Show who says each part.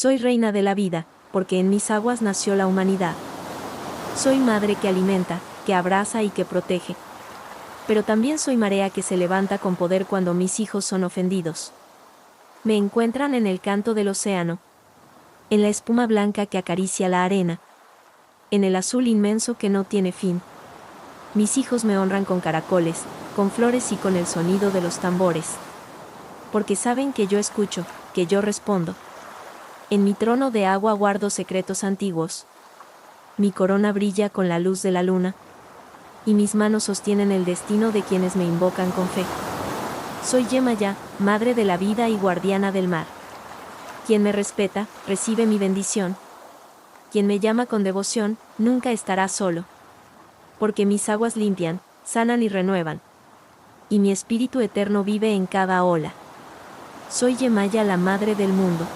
Speaker 1: Soy reina de la vida, porque en mis aguas nació la humanidad. Soy madre que alimenta, que abraza y que protege. Pero también soy marea que se levanta con poder cuando mis hijos son ofendidos. Me encuentran en el canto del océano, en la espuma blanca que acaricia la arena, en el azul inmenso que no tiene fin. Mis hijos me honran con caracoles, con flores y con el sonido de los tambores. Porque saben que yo escucho, que yo respondo. En mi trono de agua guardo secretos antiguos. Mi corona brilla con la luz de la luna. Y mis manos sostienen el destino de quienes me invocan con fe. Soy Yemaya, madre de la vida y guardiana del mar. Quien me respeta, recibe mi bendición. Quien me llama con devoción, nunca estará solo. Porque mis aguas limpian, sanan y renuevan. Y mi espíritu eterno vive en cada ola. Soy Yemaya, la madre del mundo.